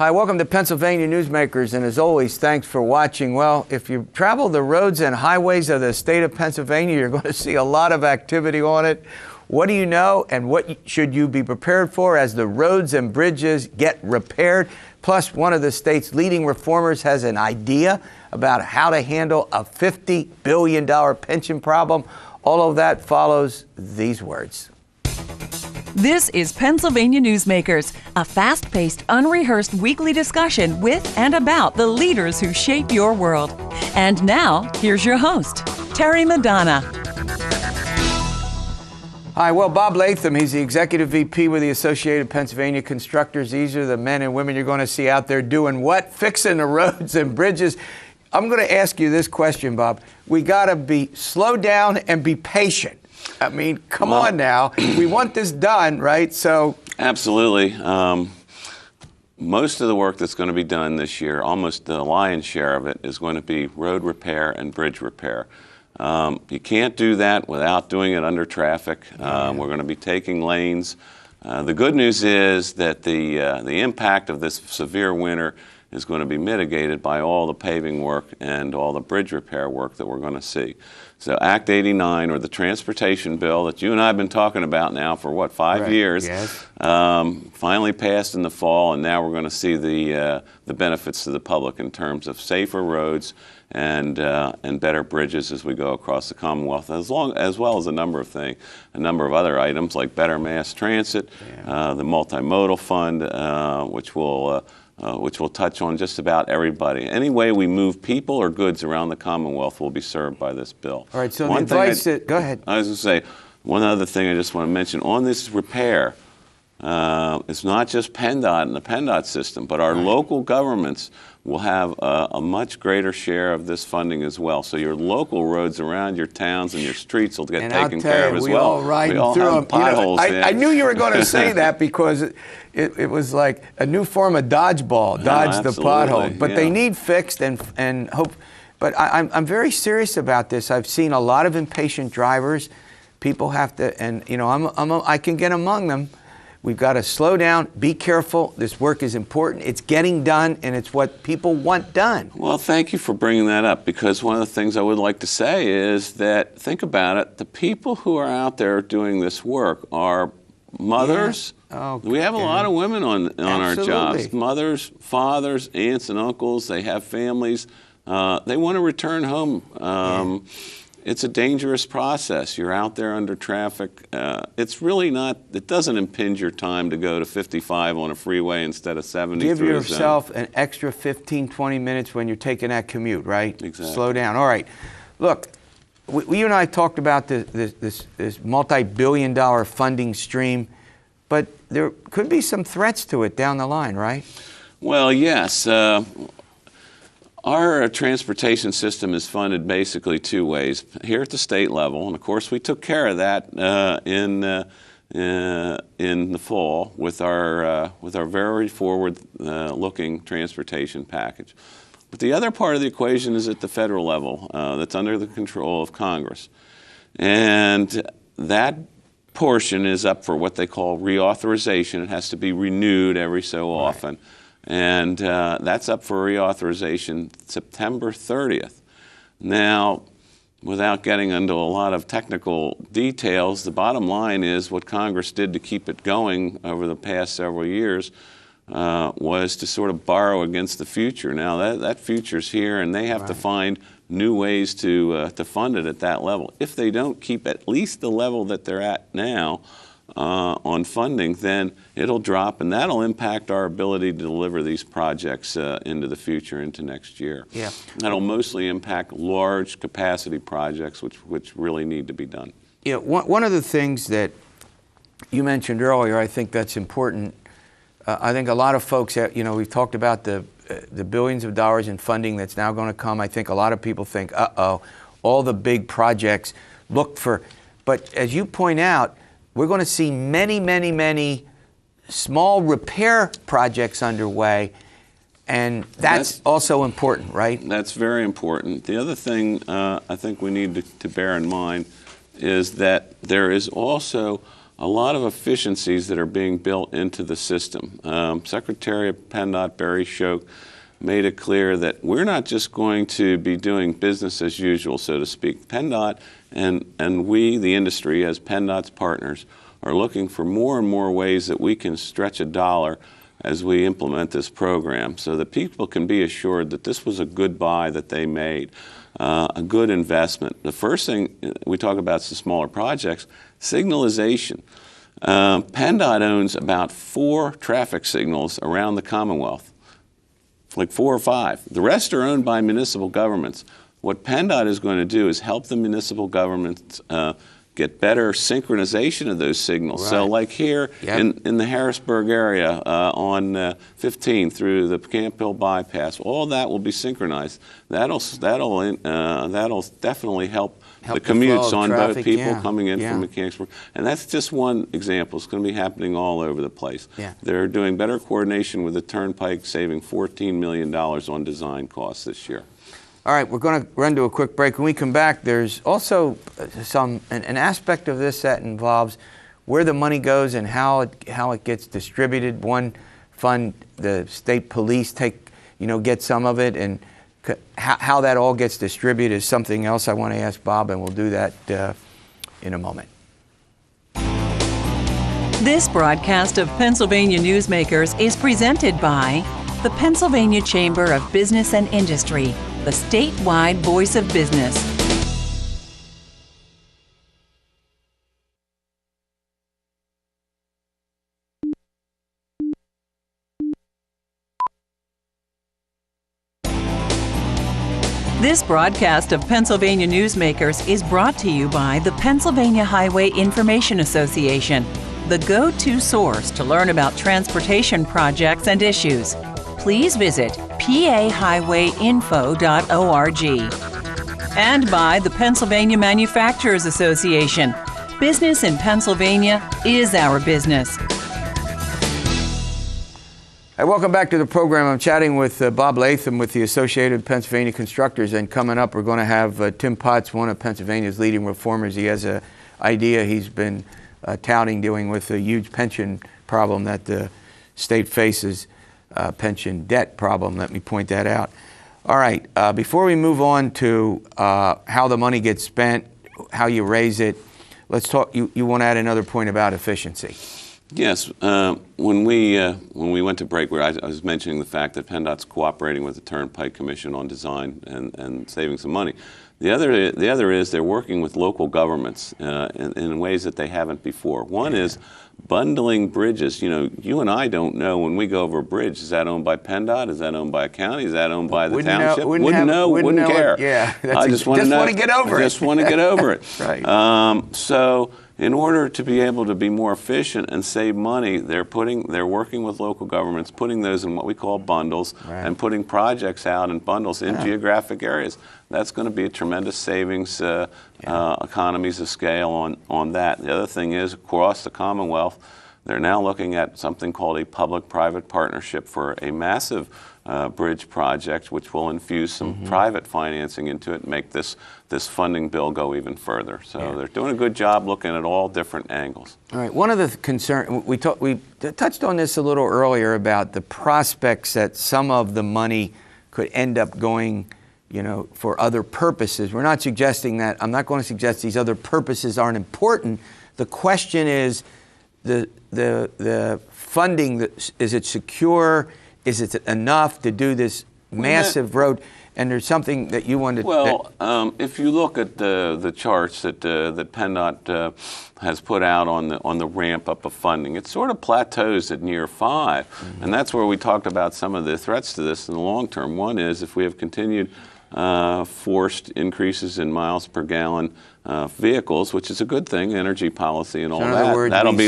Hi, welcome to Pennsylvania Newsmakers, and as always, thanks for watching. Well, if you travel the roads and highways of the state of Pennsylvania, you're going to see a lot of activity on it. What do you know, and what should you be prepared for as the roads and bridges get repaired? Plus, one of the state's leading reformers has an idea about how to handle a $50 billion pension problem. All of that follows these words. This is Pennsylvania Newsmakers, a fast-paced, unrehearsed weekly discussion with and about the leaders who shape your world. And now, here's your host, Terry Madonna. Hi, well, Bob Latham, he's the Executive VP with the Associated Pennsylvania Constructors. These are the men and women you're going to see out there doing what? Fixing the roads and bridges. I'm going to ask you this question, Bob. We got to be slow down and be patient. I mean, come on now. We want this done, right? So absolutely. Most of the work that's going to be done this year, almost the lion's share of it, is going to be road repair and bridge repair. You can't do that without doing it under traffic. We're going to be taking lanes. The good news is that the impact of this severe winter is going to be mitigated by all the paving work and all the bridge repair work that we're going to see. So Act 89, or the transportation bill that you and I have been talking about now for, what, 5 years, yes. Finally passed in the fall, and now we're going to see the benefits to the public in terms of safer roads and better bridges as we go across the Commonwealth, as well as a number of other items like better mass transit, the multimodal fund, which will touch on just about everybody. Any way we move people or goods around the Commonwealth will be served by this bill. All right, so the advice go ahead. I was going to say, one other thing I just want to mention on this repair, it's not just PennDOT and the PennDOT system, but our local governments will have a much greater share of this funding as well. So your local roads around your towns and your streets will get taken care of as well. All riding through them. Potholes. I knew you were going to say that because it was like a new form of dodgeball, dodge the pothole. But they need fixed and hope. But I'm very serious about this. I've seen a lot of impatient drivers. People have to, and you know, I can get among them. We've got to slow down, be careful. This work is important. It's getting done, and it's what people want done. Well, thank you for bringing that up, because one of the things I would like to say is that, think about it, the people who are out there doing this work are mothers. Yeah. We have a lot of women on our jobs. Mothers, fathers, aunts and uncles. They have families. They want to return home. It's a dangerous process. You're out there under traffic. It's really not, it doesn't impinge your time to go to 55 on a freeway instead of 70 Give through yourself an extra 15, 20 minutes when you're taking that commute, right? Exactly. Slow down. All right. Look, you and I talked about this multi-billion-dollar funding stream, but there could be some threats to it down the line, right? Well, yes. Our transportation system is funded basically two ways. Here at the state level, and of course we took care of that in the fall with our very forward-looking transportation package. But the other part of the equation is at the federal level, that's under the control of Congress, and that portion is up for what they call reauthorization. It has to be renewed every so often. And that's up for reauthorization September 30th. Now, without getting into a lot of technical details, the bottom line is what Congress did to keep it going over the past several years was to sort of borrow against the future. Now, that future's here, and they have to find new ways to fund it at that level. If they don't keep at least the level that they're at now, on funding, then it'll drop, and that'll impact our ability to deliver these projects into the future, into next year. Yeah. That'll mostly impact large capacity projects, which really need to be done. Yeah, one of the things that you mentioned earlier, I think that's important. I think a lot of folks, we've talked about the billions of dollars in funding that's now going to come. I think a lot of people think, all the big projects look for, but as you point out, we're going to see many, many, many small repair projects underway, and that's also important, right? That's very important. The other thing I think we need to bear in mind is that there is also a lot of efficiencies that are being built into the system. Secretary of PennDOT Barry Shoke made it clear that we're not just going to be doing business as usual, so to speak. PennDOT and we, the industry, as PennDOT's partners, are looking for more and more ways that we can stretch a dollar as we implement this program so that people can be assured that this was a good buy that they made, a good investment. The first thing we talk about is the smaller projects, signalization. PennDOT owns about 4 traffic signals around the Commonwealth, like 4 or 5. The rest are owned by municipal governments. What PennDOT is going to do is help the municipal governments get better synchronization of those signals. Right. So like here in the Harrisburg area on 15 through the Camp Hill bypass, all that will be synchronized. That'll definitely help the commutes on traffic, both people coming in from Mechanicsburg. And that's just one example. It's going to be happening all over the place. Yeah. They're doing better coordination with the Turnpike, saving $14 million on design costs this year. All right, we're going to run to a quick break. When we come back, there's also an aspect of this that involves where the money goes and how it gets distributed. One fund, the state police get some of it, and how that all gets distributed is something else I want to ask Bob, and we'll do that in a moment. This broadcast of Pennsylvania Newsmakers is presented by the Pennsylvania Chamber of Business and Industry, the statewide voice of business. This broadcast of Pennsylvania Newsmakers is brought to you by the Pennsylvania Highway Information Association, the go-to source to learn about transportation projects and issues. Please visit pahighwayinfo.org. And by the Pennsylvania Manufacturers Association. Business in Pennsylvania is our business. Hey, welcome back to the program. I'm chatting with Bob Latham with the Associated Pennsylvania Constructors, and coming up we're going to have Tim Potts, one of Pennsylvania's leading reformers. He has an idea he's been touting, dealing with a huge pension problem that the state faces. Pension debt problem, let me point that out. All right, before we move on to how the money gets spent, how you raise it, let's talk, you want to add another point about efficiency. Yes, when we went to break, I was mentioning the fact that PennDOT's cooperating with the Turnpike Commission on design and saving some money. The other is they're working with local governments in ways that they haven't before. One is bundling bridges. You know, you and I don't know when we go over a bridge, is that owned by PennDOT? Is that owned by a county? Is that owned by the township? Wouldn't care. Yeah, I just want to get over it. Just want to get over it. Right. So in order to be able to be more efficient and save money, they're working with local governments, putting those in what we call bundles, and putting projects out in bundles in geographic areas. That's going to be a tremendous savings, economies of scale on that. The other thing is, across the Commonwealth, they're now looking at something called a public-private partnership for a massive bridge project, which will infuse some private financing into it and make this funding bill go even further. So they're doing a good job looking at all different angles. All right. One of the concerns, we touched on this a little earlier about the prospects that some of the money could end up going, for other purposes. We're not suggesting that. I'm not going to suggest these other purposes aren't important. The question is the funding, is it secure? Is it enough to do this massive road? And there's something that you wanted. Well, if you look at the charts that PennDOT has put out on the ramp up of funding, it sort of plateaus at near 5, and that's where we talked about some of the threats to this in the long term. One is if we have continued forced increases in miles per gallon vehicles, which is a good thing, energy policy and all that. In other words, that'll we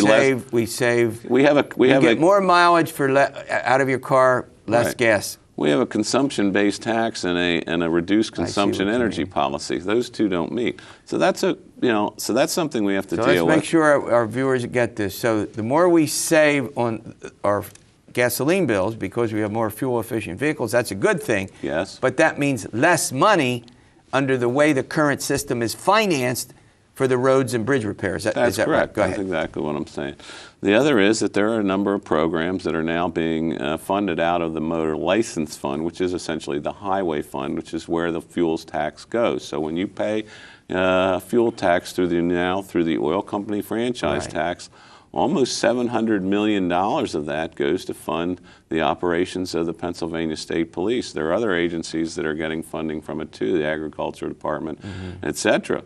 get more mileage out of your car, less gas. We have a consumption-based tax and a reduced consumption energy policy. Those two don't meet. So that's something we have to deal with. Let's make sure our viewers get this. So the more we save on our gasoline bills because we have more fuel-efficient vehicles, that's a good thing. Yes. But that means less money under the way the current system is financed for the roads and bridge repairs. That's is that correct. Right? Go That's ahead. exactly what I'm saying. The other is that there are a number of programs that are now being funded out of the motor license fund, which is essentially the highway fund, which is where the fuels tax goes. So when you pay fuel tax through the oil company franchise tax, almost $700 million of that goes to fund the operations of the Pennsylvania State Police. There are other agencies that are getting funding from it too, the Agriculture Department, et cetera.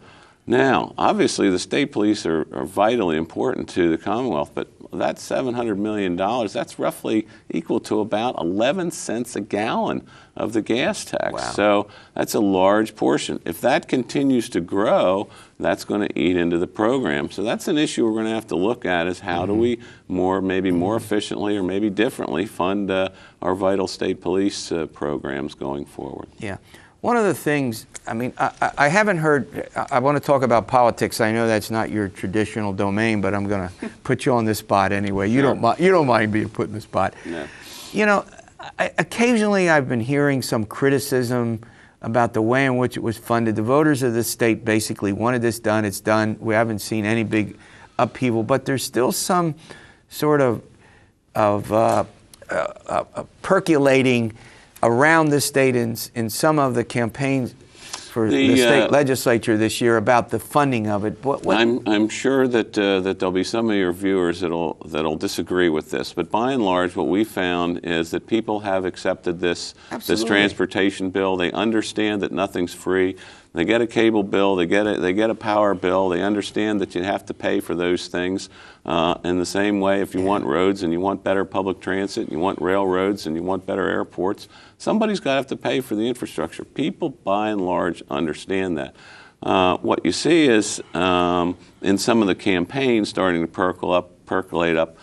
Now, obviously, the state police are vitally important to the Commonwealth, but that $700 million, that's roughly equal to about 11 cents a gallon of the gas tax. Wow. So that's a large portion. If that continues to grow, that's going to eat into the program. So that's an issue we're going to have to look at, is how do we maybe more efficiently or maybe differently fund our vital state police programs going forward. Yeah. One of the things, I mean, I haven't heard, I want to talk about politics. I know that's not your traditional domain, but I'm going to put you on the spot anyway. You don't mind being put in the spot. No. You know, occasionally I've been hearing some criticism about the way in which it was funded. The voters of the state basically wanted this done. It's done. We haven't seen any big upheaval, but there's still some sort of percolating around the state in some of the campaigns for the state legislature this year about the funding of it. I'm sure that there'll be some of your viewers that'll disagree with this, but by and large, what we found is that people have accepted this transportation bill. They understand that nothing's free. They get a cable bill. They get a power bill. They understand that you have to pay for those things. In the same way, if you want roads and you want better public transit, and you want railroads and you want better airports, somebody's got to have to pay for the infrastructure. People, by and large, understand that. What you see is in some of the campaigns starting to percolate up,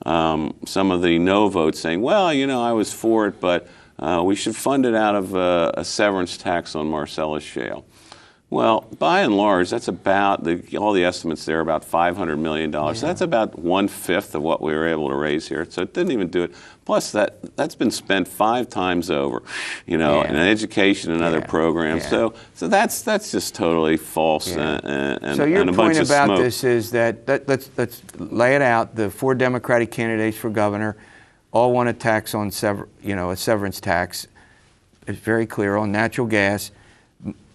some of the no votes saying, well, you know, I was for it, but we should fund it out of a severance tax on Marcellus Shale. Well, by and large, that's about, all the estimates there are about $500 million. Yeah. So that's about 1/5 of what we were able to raise here. So it didn't even do it. Plus, that's been spent 5 times over, you know, in education and other programs. Yeah. So that's just totally false. And so your and a point bunch about of smoke. this is that let's lay it out. The 4 Democratic candidates for governor all want a tax on a severance tax. It's very clear on natural gas.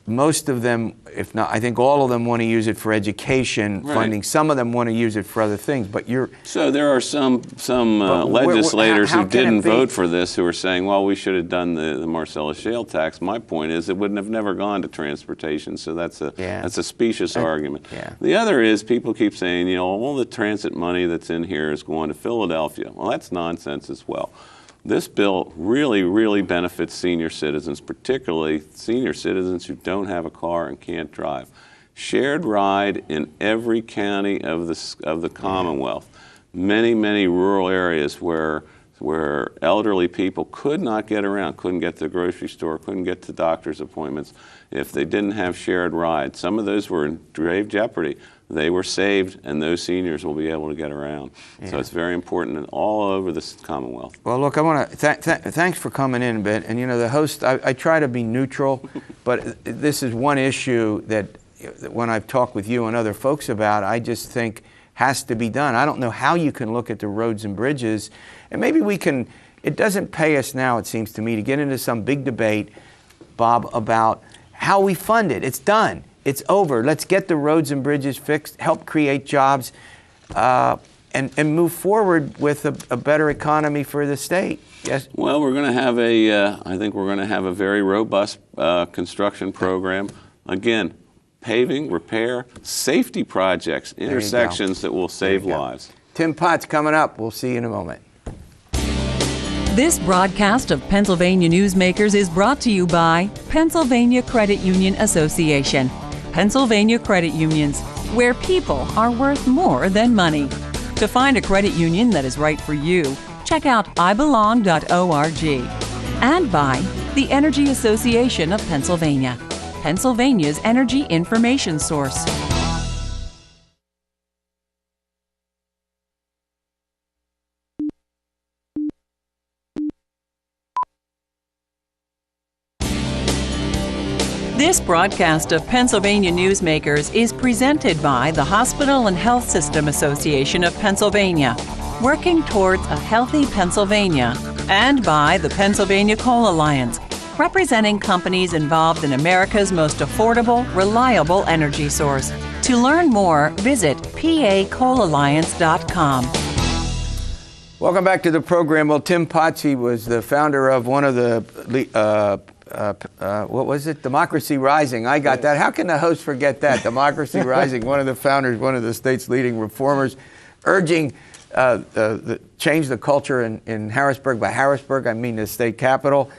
Most of them, if not, I think all of them want to use it for education funding. Some of them want to use it for other things. But so there are some legislators who didn't vote for this who are saying, well, we should have done the Marcellus Shale tax. My point is it wouldn't have never gone to transportation. So that's a specious argument. Yeah. The other is people keep saying, you know, all the transit money that's in here is going to Philadelphia. Well, that's nonsense as well. This bill really, really benefits senior citizens, particularly senior citizens who don't have a car and can't drive. Shared ride in every county of the Commonwealth. Many, many rural areas where elderly people could not get around, couldn't get to the grocery store, couldn't get to doctor's appointments if they didn't have shared rides. Some of those were in grave jeopardy. They were saved, and those seniors will be able to get around. Yeah. So it's very important all over the Commonwealth. Well, look, I want to thanks for coming in a bit. And you know, the host, I try to be neutral, but this is one issue that when I've talked with you and other folks about, I just think has to be done. I don't know how you can look at the roads and bridges, and maybe we can. It doesn't pay us now, it seems to me, to get into some big debate, Bob, about how we fund it. It's done. It's over. Let's get the roads and bridges fixed, help create jobs, and move forward with a better economy for the state. Yes. Well, we're going to have I think we're going to have a very robust construction program. Again, paving, repair, safety projects, intersections that will save lives. Tim Potts coming up. We'll see you in a moment. This broadcast of Pennsylvania Newsmakers is brought to you by Pennsylvania Credit Union Association. Pennsylvania Credit Unions, where people are worth more than money. To find a credit union that is right for you, check out ibelong.org. And by the Energy Association of Pennsylvania, Pennsylvania's energy information source. This broadcast of Pennsylvania Newsmakers is presented by the Hospital and Health System Association of Pennsylvania, working towards a healthy Pennsylvania, and by the Pennsylvania Coal Alliance, representing companies involved in America's most affordable, reliable energy source. To learn more, visit pacoalalliance.com. Welcome back to the program. Well, Tim Potsy was the founder of one of the, what was it? Democracy Rising. I got that. How can the host forget that? Democracy Rising, one of the founders, one of the state's leading reformers, urging change the culture in Harrisburg. By Harrisburg, I mean the state capital.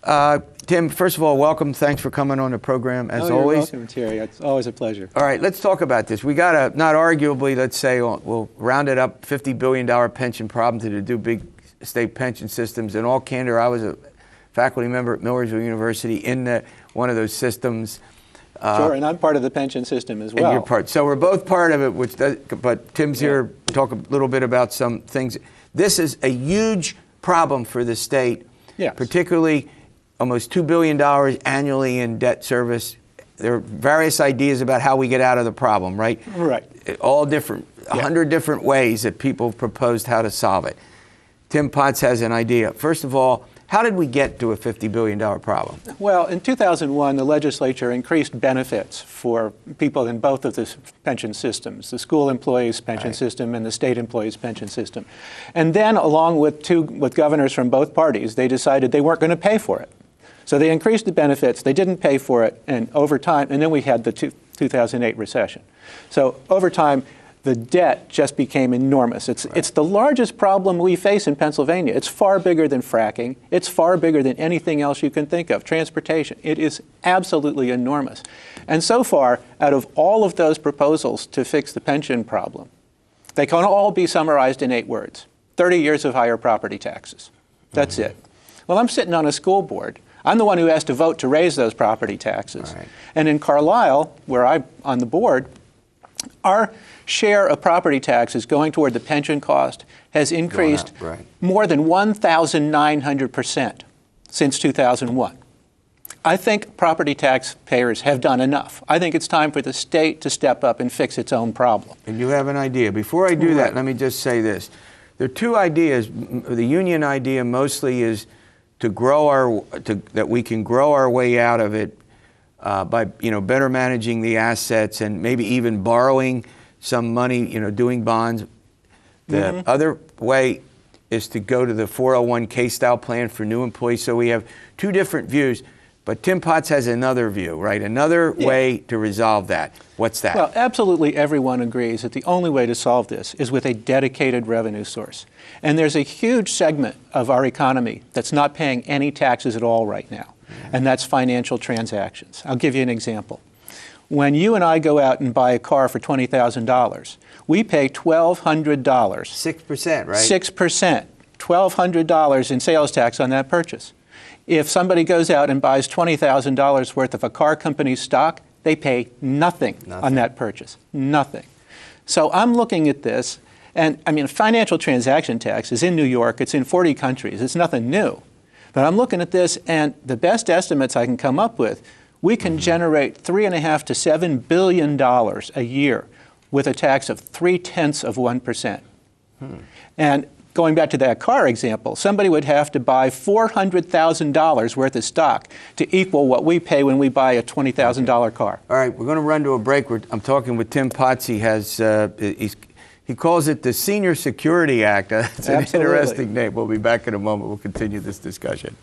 Tim, first of all, welcome. Thanks for coming on the program, as always. You're welcome, Terry. It's always a pleasure. All right, let's talk about this. We got a, not arguably, let's say, we'll round it up, $50 billion pension problem to the two big state pension systems. In all candor, I was a faculty member at Millersville University in one of those systems. Sure, and I'm part of the pension system as well. And you're part. So we're both part of it, but Tim's here to talk a little bit about some things. This is a huge problem for the state, particularly almost $2 billion annually in debt service. There are various ideas about how we get out of the problem, right? Right. All different, 100 different ways that people have proposed how to solve it. Tim Potts has an idea. First of all, how did we get to a $50 billion problem? Well, in 2001, the legislature increased benefits for people in both of the pension systems, the school employees' pension system and the state employees' pension system. And then, along with governors from both parties, they decided they weren't going to pay for it. So they increased the benefits, they didn't pay for it, and over time, and then we had the 2008 recession. So over time, the debt just became enormous. It's the largest problem we face in Pennsylvania. It's far bigger than fracking. It's far bigger than anything else you can think of. Transportation. It is absolutely enormous. And so far, out of all of those proposals to fix the pension problem, they can all be summarized in 8 words. 30 years of higher property taxes. That's it. Well, I'm sitting on a school board. I'm the one who has to vote to raise those property taxes. And in Carlisle, where I'm on the board, our share of property taxes going toward the pension cost has increased more than 1,900% since 2001. I think property taxpayers have done enough. I think it's time for the state to step up and fix its own problem. And you have an idea. Before I do that, let me just say this. There are 2 ideas. The union idea mostly is to grow that we can grow our way out of it by better managing the assets and maybe even borrowing some money, doing bonds. The other way is to go to the 401k style plan for new employees. So we have 2 different views. But Tim Potts has another view, right? Another way to resolve that. What's that? Well, absolutely everyone agrees that the only way to solve this is with a dedicated revenue source. And there's a huge segment of our economy that's not paying any taxes at all right now, and that's financial transactions. I'll give you an example. When you and I go out and buy a car for $20,000, we pay $1,200. 6%, right? 6%. $1,200 in sales tax on that purchase. If somebody goes out and buys $20,000 worth of a car company's stock, they pay nothing on that purchase. Nothing. So I'm looking at this, and I mean, financial transaction tax is in New York. It's in 40 countries. It's nothing new. But I'm looking at this, and the best estimates I can come up with, we can generate $3.5 to $7 billion a year with a tax of 0.3%. And going back to that car example, somebody would have to buy $400,000 worth of stock to equal what we pay when we buy a $20,000 car. All right, we're going to run to a break. I'm talking with Tim Potts. He calls it the Senior Security Act. It's an interesting name. We'll be back in a moment. We'll continue this discussion.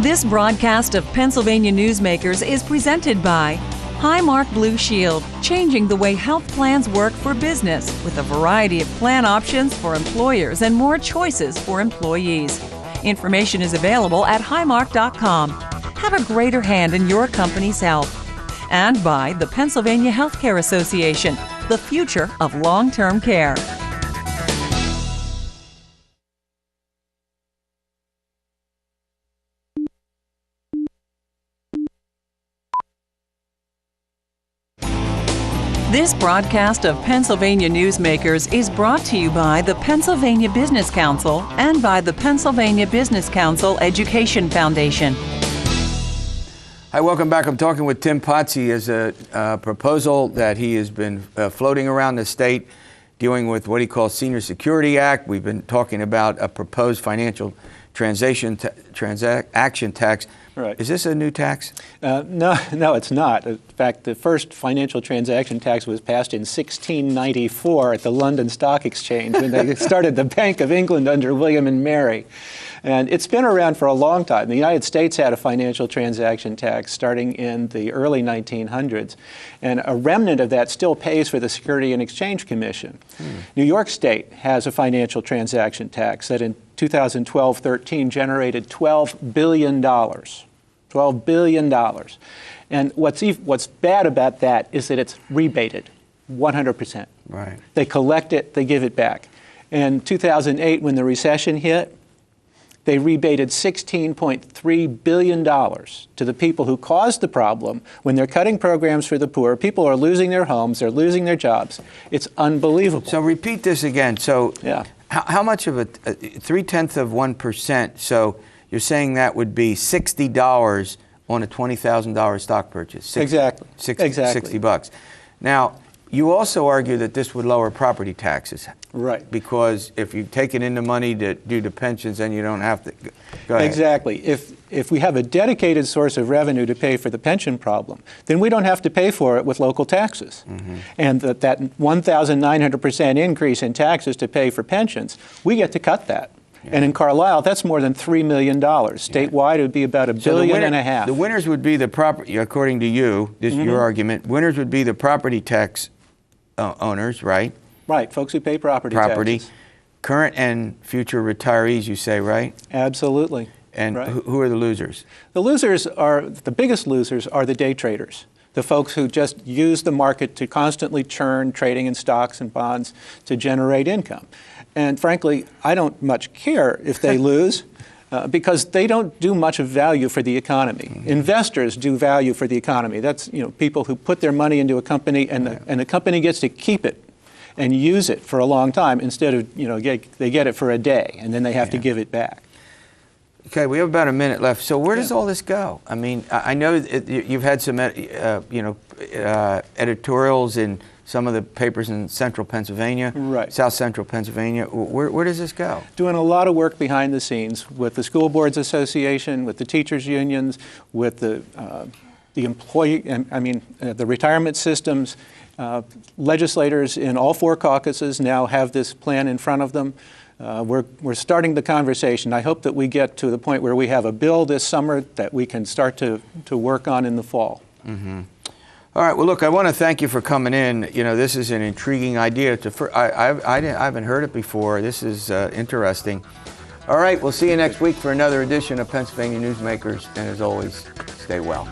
This broadcast of Pennsylvania Newsmakers is presented by Highmark Blue Shield, changing the way health plans work for business with a variety of plan options for employers and more choices for employees. Information is available at highmark.com. Have a greater hand in your company's health. And by the Pennsylvania Healthcare Association, the future of long-term care. This broadcast of Pennsylvania Newsmakers is brought to you by the Pennsylvania Business Council and by the Pennsylvania Business Council Education Foundation. Hi, welcome back. I'm talking with Tim Potts. As a proposal that he has been floating around the state dealing with what he calls Senior Security Act. We've been talking about a proposed financial transaction tax. Right. Is this a new tax? No, it's not. In fact, the first financial transaction tax was passed in 1694 at the London Stock Exchange when they started the Bank of England under William and Mary. And it's been around for a long time. The United States had a financial transaction tax starting in the early 1900s, and a remnant of that still pays for the Security and Exchange Commission. New York State has a financial transaction tax that in 2012-13 generated $12 billion. $12 billion. And what's bad about that is that it's rebated 100%. Right. They collect it, they give it back. In 2008, when the recession hit, they rebated $16.3 billion to the people who caused the problem when they're cutting programs for the poor. People are losing their homes, they're losing their jobs. It's unbelievable. So repeat this again. So yeah. How much of 0.3 of 1%? So you're saying that would be $60 on a $20,000 stock purchase. Exactly. Exactly. $60. Now, you also argue that this would lower property taxes. Right. Because if you take it into money to do the pensions, then you don't have to. Go ahead. Exactly. If we have a dedicated source of revenue to pay for the pension problem, then we don't have to pay for it with local taxes. Mm-hmm. And that 1,900% increase in taxes to pay for pensions, we get to cut that. Yeah. And in Carlisle, that's more than $3 million. Statewide, it would be about $1.5 billion. The winners would be the property, according to you, this is your argument, winners would be the property tax owners, right? Right, folks who pay property taxes. Current and future retirees, you say, right? Absolutely. And right. who are the losers? The biggest losers are the day traders, the folks who just use the market to constantly churn trading in stocks and bonds to generate income. And frankly, I don't much care if they lose because they don't do much of value for the economy. Mm-hmm. Investors do value for the economy. That's people who put their money into a company and the company gets to keep it and use it for a long time instead of, they get it for a day and then they have to give it back. Okay, we have about a minute left. So where does all this go? I mean, I know you've had some, editorials in some of the papers in central Pennsylvania, right. South central Pennsylvania. Where does this go? Doing a lot of work behind the scenes with the School Boards Association, with the teachers' unions, with the retirement systems. Legislators in all four caucuses now have this plan in front of them. We're starting the conversation. I hope that we get to the point where we have a bill this summer that we can start to work on in the fall. Mm-hmm. All right. Well, look, I want to thank you for coming in. This is an intriguing idea. I haven't heard it before. This is interesting. All right. We'll see you next week for another edition of Pennsylvania Newsmakers. And as always, stay well.